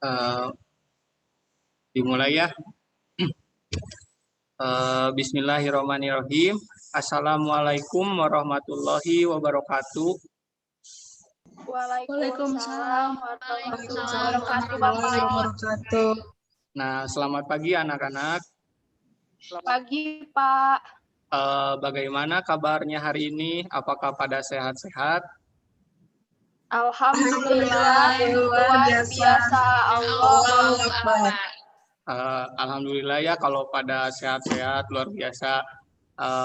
Eh, Dimulai ya. Bismillahirrahmanirrahim. Assalamualaikum warahmatullahi wabarakatuh. Waalaikumsalam warahmatullahi wabarakatuh, Bapak. Nah, selamat pagi anak-anak. Selamat pagi, Pak. Bagaimana kabarnya hari ini? Apakah pada sehat-sehat? Alhamdulillah, luar biasa. Allahu Akbar. Alhamdulillah ya kalau pada sehat-sehat luar biasa.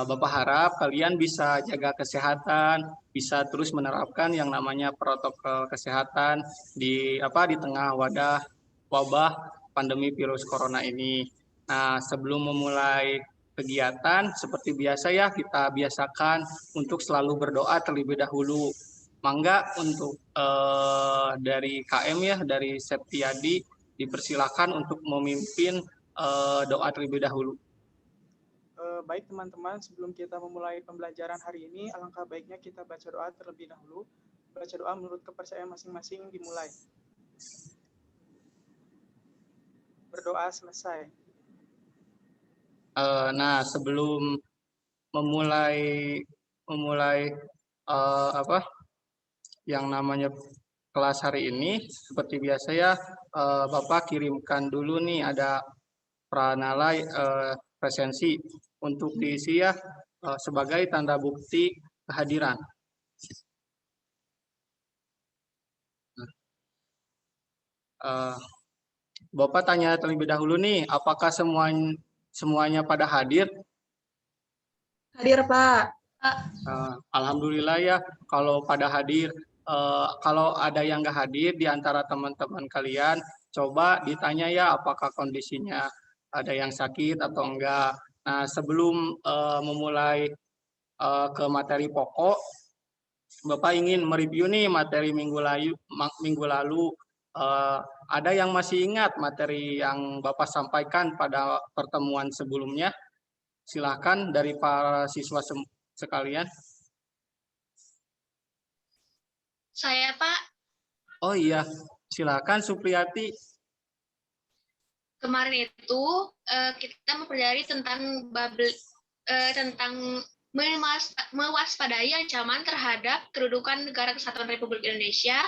Bapak harap kalian bisa jaga kesehatan, bisa terus menerapkan yang namanya protokol kesehatan di tengah wabah pandemi virus corona ini. Nah, sebelum memulai kegiatan seperti biasa ya kita biasakan untuk selalu berdoa terlebih dahulu. Mangga untuk dari KM ya, dari Septiadi dipersilakan untuk memimpin doa terlebih dahulu. Baik teman-teman, sebelum kita memulai pembelajaran hari ini, alangkah baiknya kita baca doa terlebih dahulu. Baca doa menurut kepercayaan masing-masing dimulai. Berdoa selesai. Nah, sebelum memulai yang namanya kelas hari ini, seperti biasa ya, Bapak kirimkan dulu nih ada pranalai presensi untuk diisi ya sebagai tanda bukti kehadiran. Bapak tanya terlebih dahulu nih, apakah semuanya pada hadir? Hadir, Pak. Alhamdulillah ya, kalau pada hadir. Kalau ada yang nggak hadir di antara teman-teman kalian, coba ditanya ya apakah kondisinya ada yang sakit atau enggak. Nah, sebelum memulai ke materi pokok, Bapak ingin mereview nih materi minggu lalu. Ada yang masih ingat materi yang Bapak sampaikan pada pertemuan sebelumnya? Silakan dari para siswa sekalian. Saya, Pak. Oh iya, silakan Supriyati. Kemarin itu kita mempelajari tentang mewaspadai ancaman terhadap kedudukan Negara Kesatuan Republik Indonesia,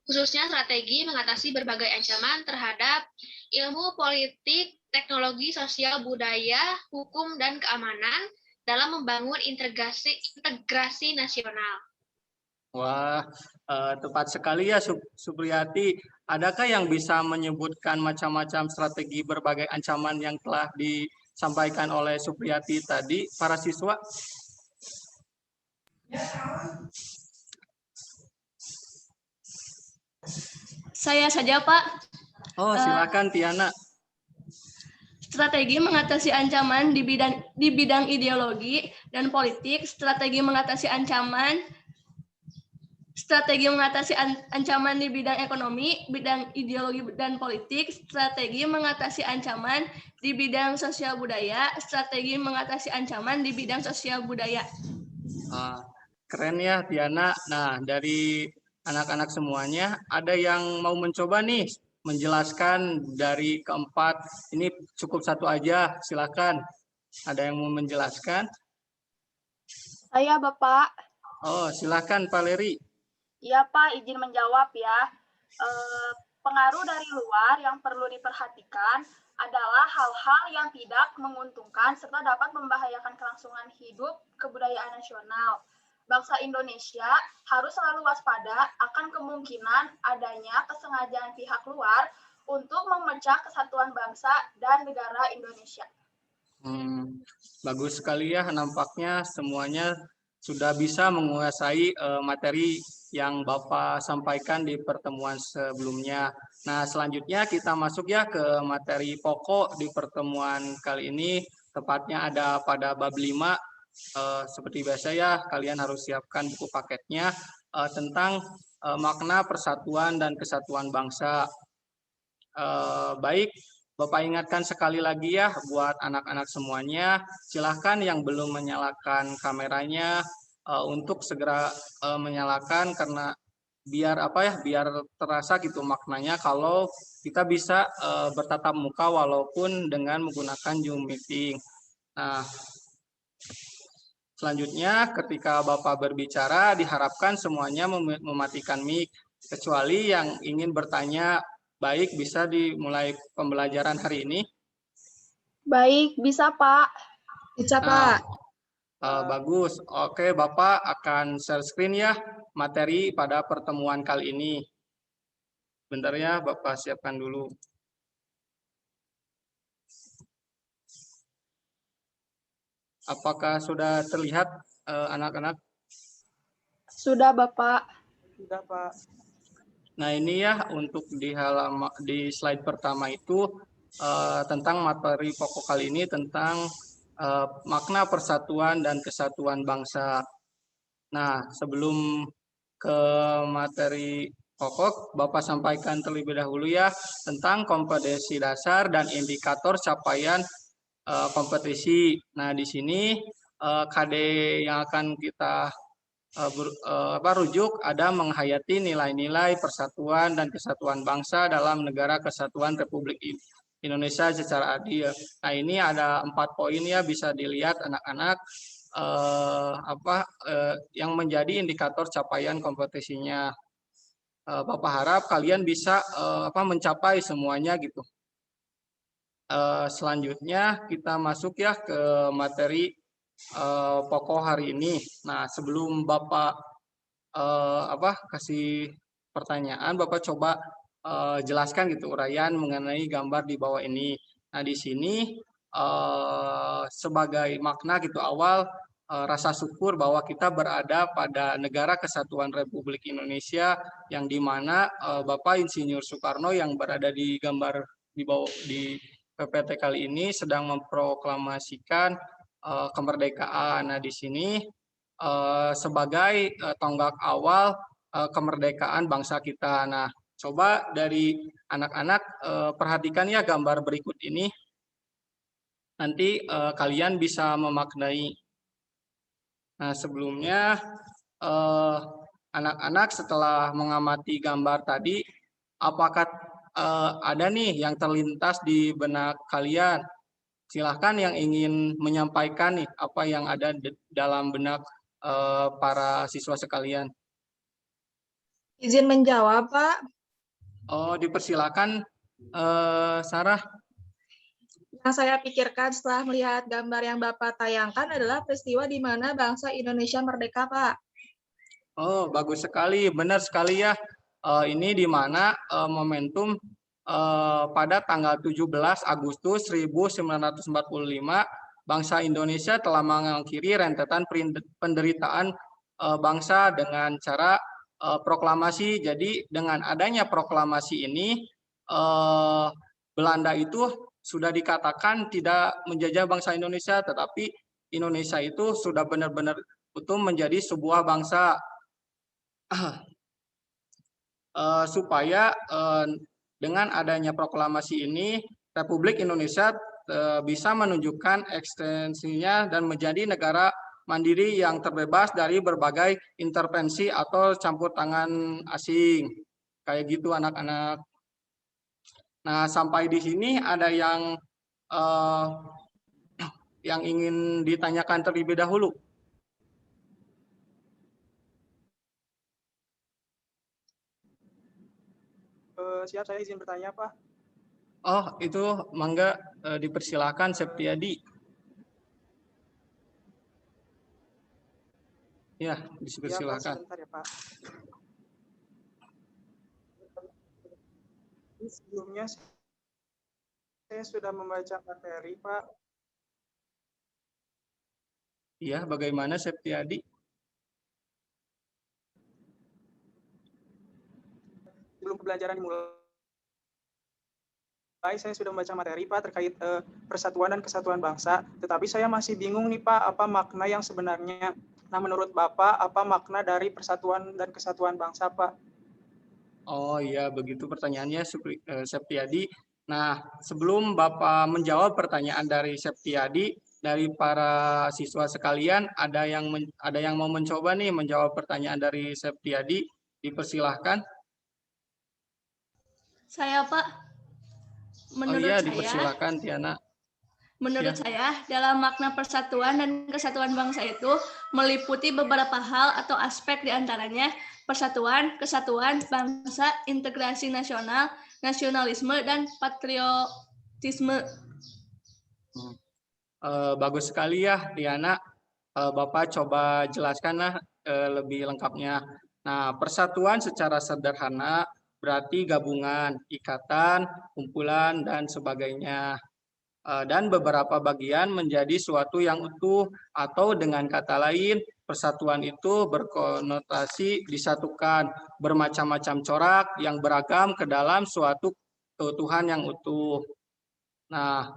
khususnya strategi mengatasi berbagai ancaman terhadap ilmu politik, teknologi, sosial, budaya, hukum, dan keamanan dalam membangun integrasi nasional. Wah, tepat sekali ya Supriyati. Adakah yang bisa menyebutkan macam-macam strategi berbagai ancaman yang telah disampaikan oleh Supriyati tadi, para siswa? Saya saja, Pak. Oh, silakan Tiana. Strategi mengatasi ancaman di bidang ideologi dan politik, strategi mengatasi ancaman di bidang ekonomi, bidang ideologi dan politik, strategi mengatasi ancaman di bidang sosial budaya, strategi mengatasi ancaman di bidang sosial budaya. Keren ya Tiana. Nah, dari anak-anak semuanya, ada yang mau mencoba nih menjelaskan dari keempat? Ini cukup satu aja, silakan. Ada yang mau menjelaskan? Saya, Bapak. Oh, silakan Pak Leri. Iya, Pak, izin menjawab ya. Pengaruh dari luar yang perlu diperhatikan adalah hal-hal yang tidak menguntungkan serta dapat membahayakan kelangsungan hidup kebudayaan nasional. Bangsa Indonesia harus selalu waspada akan kemungkinan adanya kesengajaan pihak luar untuk memecah kesatuan bangsa dan negara Indonesia. Bagus sekali ya, nampaknya semuanya sudah bisa menguasai materi yang Bapak sampaikan di pertemuan sebelumnya. Nah, selanjutnya kita masuk ya ke materi pokok di pertemuan kali ini. Tepatnya ada pada bab 5. Seperti biasa ya, kalian harus siapkan buku paketnya tentang makna persatuan dan kesatuan bangsa. Baik, Bapak ingatkan sekali lagi ya buat anak-anak semuanya, silahkan yang belum menyalakan kameranya untuk segera menyalakan karena biar apa ya, biar terasa gitu maknanya kalau kita bisa bertatap muka walaupun dengan menggunakan Zoom meeting. Nah, selanjutnya ketika Bapak berbicara diharapkan semuanya mematikan mic kecuali yang ingin bertanya. Baik, bisa dimulai pembelajaran hari ini. Baik, bisa Pak. Bisa Nah, Pak. bagus. Oke, Bapak akan share screen ya materi pada pertemuan kali ini. Bentar ya, Bapak siapkan dulu. Apakah sudah terlihat anak-anak? Sudah Bapak. Sudah, Pak. Nah, ini ya untuk di slide pertama itu tentang materi pokok kali ini tentang makna persatuan dan kesatuan bangsa. Nah, sebelum ke materi pokok, Bapak sampaikan terlebih dahulu ya tentang kompetensi dasar dan indikator capaian kompetisi. Nah, di sini KD yang akan kita rujuk ada menghayati nilai-nilai persatuan dan kesatuan bangsa dalam negara kesatuan Republik Indonesia secara adil. Nah, ini ada 4 poin ya, bisa dilihat anak-anak yang menjadi indikator capaian kompetisinya. Bapak harap kalian bisa mencapai semuanya gitu. Selanjutnya kita masuk ya ke materi pokok hari ini. Nah, sebelum Bapak kasih pertanyaan, Bapak coba jelaskan gitu uraian mengenai gambar di bawah ini. Nah, di sini sebagai makna gitu awal rasa syukur bahwa kita berada pada negara kesatuan Republik Indonesia yang dimana Bapak Insinyur Soekarno yang berada di gambar di bawah di PPT kali ini sedang memproklamasikan kemerdekaan. Nah, di sini sebagai tonggak awal kemerdekaan bangsa kita. Nah, coba dari anak-anak perhatikan ya gambar berikut ini. Nanti kalian bisa memaknai. Nah, sebelumnya anak-anak setelah mengamati gambar tadi, apakah ada nih yang terlintas di benak kalian? Silahkan yang ingin menyampaikan nih apa yang ada dalam benak para siswa sekalian. Izin menjawab, Pak. Oh, dipersilakan Sarah. Yang saya pikirkan setelah melihat gambar yang Bapak tayangkan adalah peristiwa di mana bangsa Indonesia merdeka, Pak. Oh, bagus sekali, benar sekali ya. Ini di mana momentum pada tanggal 17 Agustus 1945 bangsa Indonesia telah mengakhiri rentetan penderitaan bangsa dengan cara proklamasi. Jadi dengan adanya proklamasi ini Belanda itu sudah dikatakan tidak menjajah bangsa Indonesia, tetapi Indonesia itu sudah benar-benar utuh menjadi sebuah bangsa. Supaya dengan adanya proklamasi ini Republik Indonesia bisa menunjukkan ekstensinya dan menjadi negara mandiri yang terbebas dari berbagai intervensi atau campur tangan asing. Kayak gitu anak-anak. Nah, sampai di sini ada yang ingin ditanyakan terlebih dahulu. Siap, saya izin bertanya, Pak. Oh, itu mangga dipersilakan Septiadi. Ya, dipersilakan. Ya, Pak, sebentar ya, Pak. Sebelumnya saya sudah membaca materi, Pak. Iya, bagaimana Septiadi? Sebelum pembelajaran dimulai, saya sudah membaca materi, Pak, terkait persatuan dan kesatuan bangsa. Tetapi saya masih bingung nih, Pak, apa makna yang sebenarnya. Nah, menurut Bapak, apa makna dari persatuan dan kesatuan bangsa, Pak? Oh iya, begitu pertanyaannya Septiadi. Nah, sebelum Bapak menjawab pertanyaan dari Septiadi, dari para siswa sekalian, ada yang mau mencoba nih menjawab pertanyaan dari Septiadi. Dipersilahkan. Saya, Pak, Oh menurut iya, saya, dipersilahkan Tiana. menurut Ya. saya, dalam makna persatuan dan kesatuan bangsa itu meliputi beberapa hal atau aspek diantaranya persatuan, kesatuan bangsa, integrasi nasional, nasionalisme, dan patriotisme. Bagus sekali ya, Tiana. Bapak coba jelaskanlah lebih lengkapnya. Nah, persatuan secara sederhana berarti gabungan, ikatan, kumpulan, dan sebagainya. Dan beberapa bagian menjadi suatu yang utuh, atau dengan kata lain, persatuan itu berkonotasi disatukan, bermacam-macam corak yang beragam ke dalam suatu keutuhan yang utuh. Nah,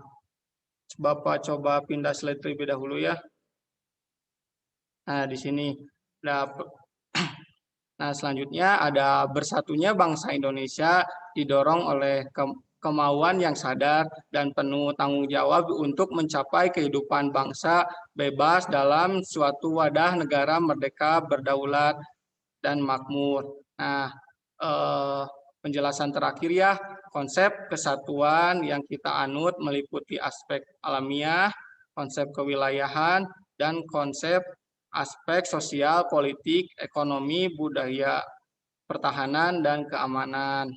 Bapak coba pindah slide terlebih dahulu ya. Nah, di sini. Nah, selanjutnya ada bersatunya bangsa Indonesia didorong oleh kemauan yang sadar dan penuh tanggung jawab untuk mencapai kehidupan bangsa bebas dalam suatu wadah negara merdeka, berdaulat, dan makmur. Nah, penjelasan terakhir ya, konsep kesatuan yang kita anut meliputi aspek alamiah, konsep kewilayahan, dan konsep aspek sosial, politik, ekonomi, budaya, pertahanan, dan keamanan.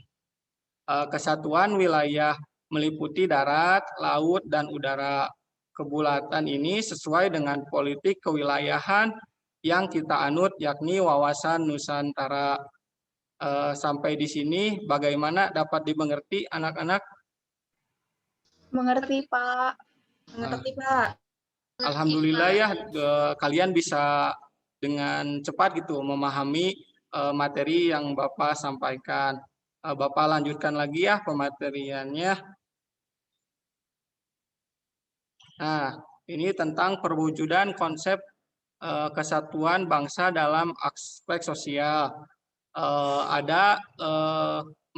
Kesatuan wilayah meliputi darat, laut, dan udara. Kebulatan ini sesuai dengan politik kewilayahan yang kita anut, yakni wawasan Nusantara. Sampai di sini, bagaimana dapat dimengerti anak-anak? Mengerti, Pak. Mengerti, Pak. Alhamdulillah ya, kalian bisa dengan cepat gitu memahami materi yang Bapak sampaikan. Bapak lanjutkan lagi ya pemateriannya. Nah, ini tentang perwujudan konsep kesatuan bangsa dalam aspek sosial. Ada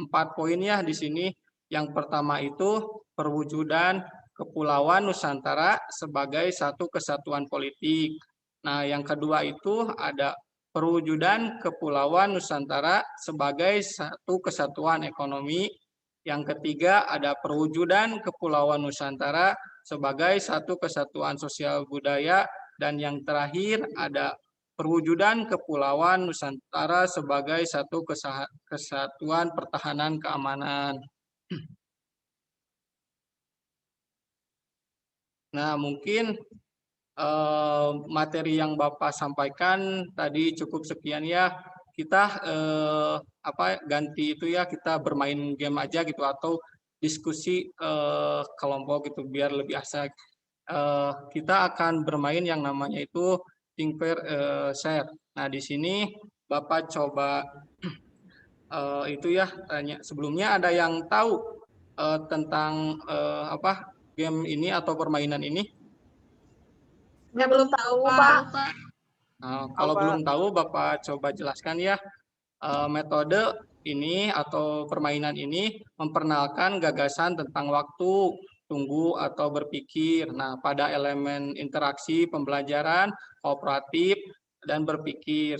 4 poin ya di sini. Yang pertama itu perwujudan Kepulauan Nusantara sebagai satu kesatuan politik. Nah, yang kedua itu ada perwujudan Kepulauan Nusantara sebagai satu kesatuan ekonomi. Yang ketiga ada perwujudan Kepulauan Nusantara sebagai satu kesatuan sosial budaya. Dan yang terakhir ada perwujudan Kepulauan Nusantara sebagai satu kesatuan pertahanan keamanan. Nah, mungkin materi yang Bapak sampaikan tadi cukup sekian ya. Kita ganti itu ya, kita bermain game aja gitu atau diskusi kelompok gitu biar lebih asik. Kita akan bermain yang namanya itu think pair share. Nah, di sini Bapak coba itu ya tanya. Sebelumnya ada yang tahu tentang game ini atau permainan ini? Saya belum tahu, Pak. Pak. Kalau belum tahu, Bapak coba jelaskan ya. Metode ini atau permainan ini memperkenalkan gagasan tentang waktu, tunggu, atau berpikir. Nah, pada elemen interaksi pembelajaran, kooperatif, dan berpikir.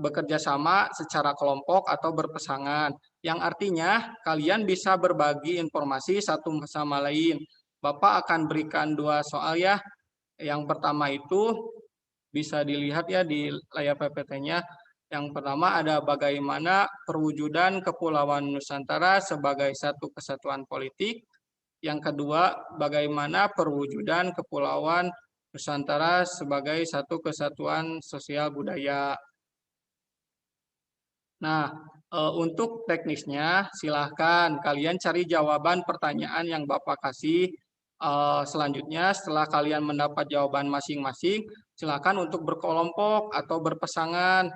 Bekerja sama secara kelompok atau berpasangan, yang artinya kalian bisa berbagi informasi satu sama lain. Bapak akan berikan 2 soal ya. Yang pertama itu bisa dilihat ya di layar PPT-nya. Yang pertama ada bagaimana perwujudan Kepulauan Nusantara sebagai satu kesatuan politik. Yang kedua, bagaimana perwujudan Kepulauan Nusantara sebagai satu kesatuan sosial budaya. Nah, untuk teknisnya silahkan kalian cari jawaban pertanyaan yang Bapak kasih. Selanjutnya setelah kalian mendapat jawaban masing-masing, silakan untuk berkelompok atau berpasangan.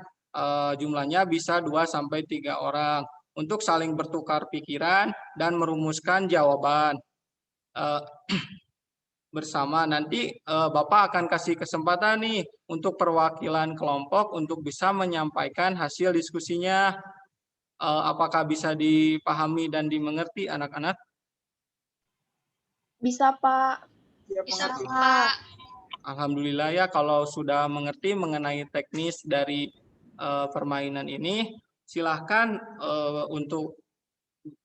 Jumlahnya bisa 2-3 orang untuk saling bertukar pikiran dan merumuskan jawaban bersama. Nanti Bapak akan kasih kesempatan nih untuk perwakilan kelompok untuk bisa menyampaikan hasil diskusinya. Apakah bisa dipahami dan dimengerti anak-anak? Bisa, Pak. Bisa, Mengerti. Pak. Alhamdulillah ya kalau sudah mengerti mengenai teknis dari permainan ini, silahkan untuk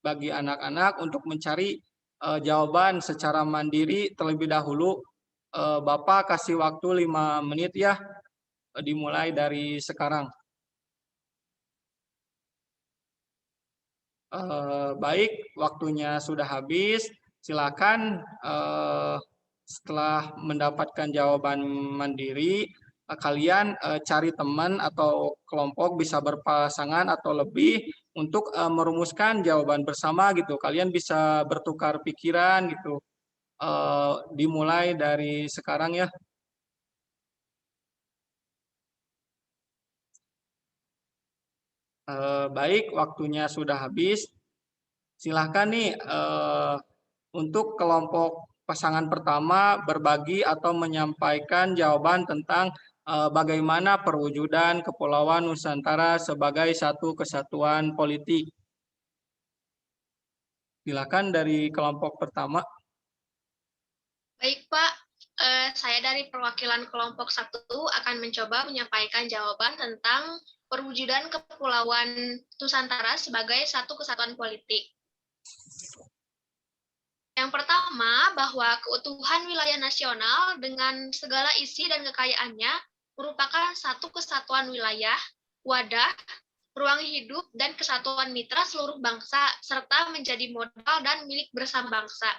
bagi anak-anak untuk mencari jawaban secara mandiri terlebih dahulu. Bapak kasih waktu 5 menit ya, dimulai dari sekarang. Baik, waktunya sudah habis. Silakan setelah mendapatkan jawaban mandiri, kalian cari teman atau kelompok bisa berpasangan atau lebih untuk merumuskan jawaban bersama gitu. Kalian bisa bertukar pikiran gitu. Dimulai dari sekarang ya. Baik, waktunya sudah habis. Silahkan nih untuk kelompok pasangan pertama berbagi atau menyampaikan jawaban tentang bagaimana perwujudan Kepulauan Nusantara sebagai satu kesatuan politik. Silakan dari kelompok pertama. Baik, Pak. Saya dari perwakilan kelompok 1 akan mencoba menyampaikan jawaban tentang perwujudan Kepulauan Nusantara sebagai satu kesatuan politik. Yang pertama, bahwa keutuhan wilayah nasional dengan segala isi dan kekayaannya merupakan satu kesatuan wilayah, wadah, ruang hidup, dan kesatuan mitra seluruh bangsa, serta menjadi modal dan milik bersama bangsa.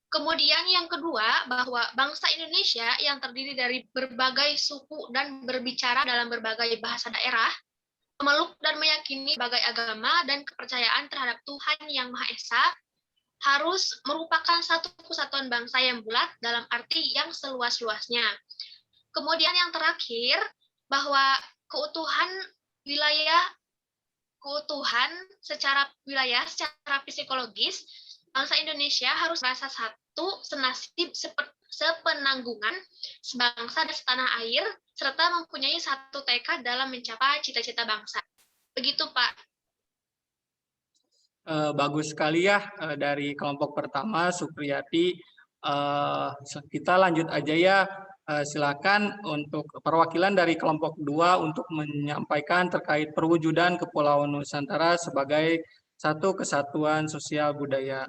Kemudian yang kedua, bahwa bangsa Indonesia yang terdiri dari berbagai suku dan berbicara dalam berbagai bahasa daerah, memeluk dan meyakini berbagai agama dan kepercayaan terhadap Tuhan Yang Maha Esa, harus merupakan satu kesatuan bangsa yang bulat dalam arti yang seluas-luasnya. Kemudian yang terakhir, bahwa keutuhan secara wilayah, secara psikologis, bangsa Indonesia harus merasa satu, senasib, sepenanggungan, sebangsa dan setanah air, serta mempunyai satu tekad dalam mencapai cita-cita bangsa. Begitu, Pak. Bagus sekali ya dari kelompok pertama, Supriyati. Kita lanjut aja ya. Silakan untuk perwakilan dari kelompok 2 untuk menyampaikan terkait perwujudan Kepulauan Nusantara sebagai satu kesatuan sosial budaya.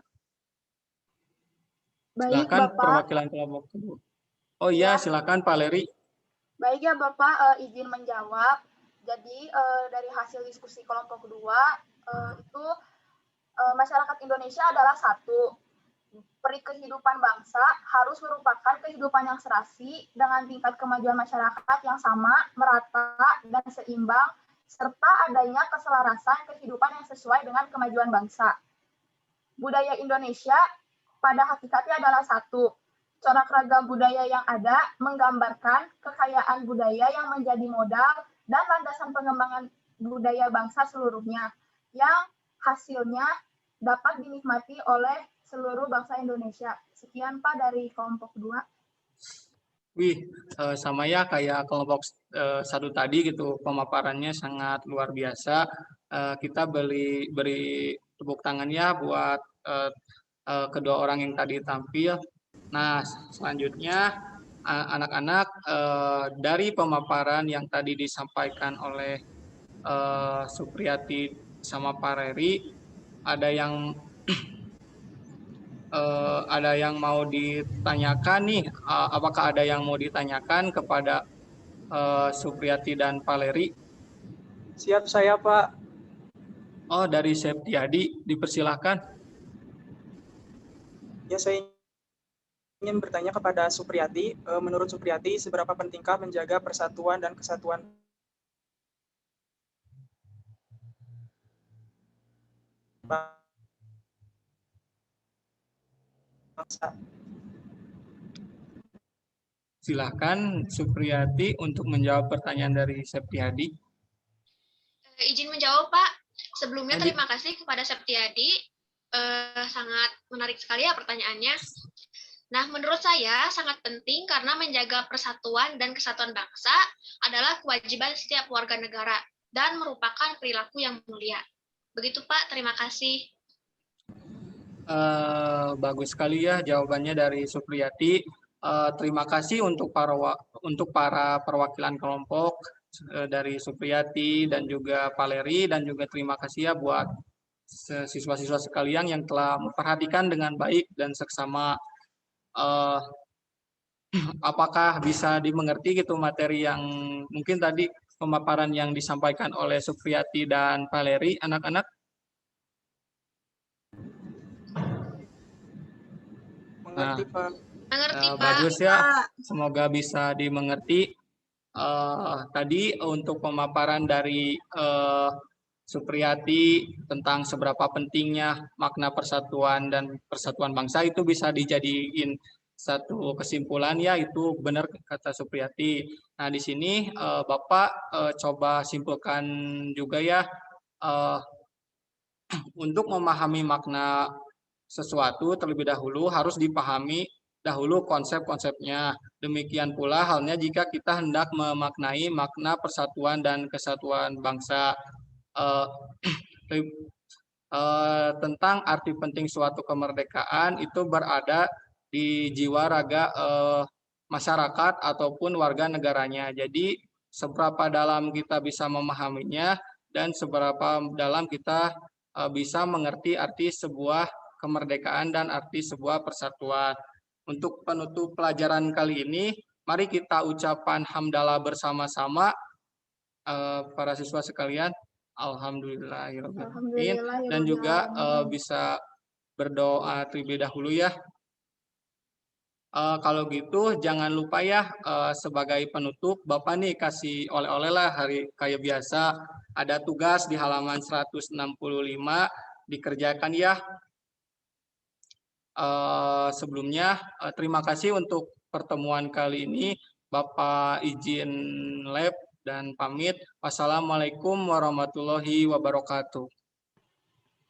Baik, Silakan Bapak. perwakilan kelompok 2. Oh iya, silakan Pak Leri. Baik ya Bapak, izin menjawab. Jadi dari hasil diskusi kelompok 2 itu masyarakat Indonesia adalah satu. Peri kehidupan bangsa harus merupakan kehidupan yang serasi dengan tingkat kemajuan masyarakat yang sama, merata, dan seimbang, serta adanya keselarasan kehidupan yang sesuai dengan kemajuan bangsa. Budaya Indonesia pada hakikatnya adalah satu. Corak ragam budaya yang ada menggambarkan kekayaan budaya yang menjadi modal dan landasan pengembangan budaya bangsa seluruhnya, yang hasilnya dapat dinikmati oleh seluruh bangsa Indonesia. Sekian Pak dari kelompok 2. Wih, sama ya kayak kelompok 1 tadi gitu, pemaparannya sangat luar biasa. Kita beri tepuk tangan ya buat kedua orang yang tadi tampil. Nah, selanjutnya anak-anak dari pemaparan yang tadi disampaikan oleh Supriyati sama Pak Reri, ada yang mau ditanyakan nih, apakah ada yang mau ditanyakan kepada Supriyati dan Pak Leri? Siap saya, Pak. Oh, dari Septiadi, dipersilahkan. Ya, saya ingin bertanya kepada Supriyati. Menurut Supriyati, seberapa pentingkah menjaga persatuan dan kesatuan bangsa? Silahkan Supriyati untuk menjawab pertanyaan dari Septiadi. Izin menjawab, Pak. Sebelumnya terima kasih kepada Septiadi. Sangat menarik sekali ya pertanyaannya. Nah, menurut saya sangat penting karena menjaga persatuan dan kesatuan bangsa adalah kewajiban setiap warga negara dan merupakan perilaku yang mulia. Begitu, Pak. Terima kasih. Bagus sekali ya jawabannya dari Supriyati. Terima kasih untuk para perwakilan kelompok dari Supriyati dan juga Valeri, dan juga terima kasih ya buat siswa-siswa sekalian yang telah memperhatikan dengan baik dan seksama. Apakah bisa dimengerti gitu materi yang mungkin tadi pemaparan yang disampaikan oleh Supriyati dan Valeri, anak-anak? Mengerti, Pak. Mengerti, Pak. Bagus ya, semoga bisa dimengerti. Tadi untuk pemaparan dari Supriyati tentang seberapa pentingnya makna persatuan dan persatuan bangsa itu bisa dijadiin satu kesimpulan ya, itu benar kata Supriyati. Nah di sini Bapak coba simpulkan juga ya, untuk memahami makna sesuatu terlebih dahulu harus dipahami dahulu konsep-konsepnya. Demikian pula halnya jika kita hendak memaknai makna persatuan dan kesatuan bangsa. Tentang arti penting suatu kemerdekaan itu berada di jiwa raga masyarakat ataupun warga negaranya. Jadi seberapa dalam kita bisa memahaminya dan seberapa dalam kita bisa mengerti arti sebuah kemerdekaan dan arti sebuah persatuan. Untuk penutup pelajaran kali ini, mari kita ucapan hamdalah bersama-sama para siswa sekalian. Alhamdulillahirrahmanirrahim. Dan juga bisa berdoa terlebih dahulu ya. Kalau gitu jangan lupa ya, sebagai penutup Bapak nih kasih oleh-oleh lah hari kayak biasa. Ada tugas di halaman 165 dikerjakan ya. Sebelumnya terima kasih untuk pertemuan kali ini. Bapak izin lab dan pamit. Wassalamualaikum warahmatullahi wabarakatuh.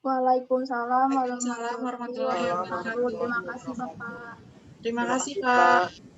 Waalaikumsalam warahmatullahi wabarakatuh. Terima kasih, Bapak. Terima kasih, Pak.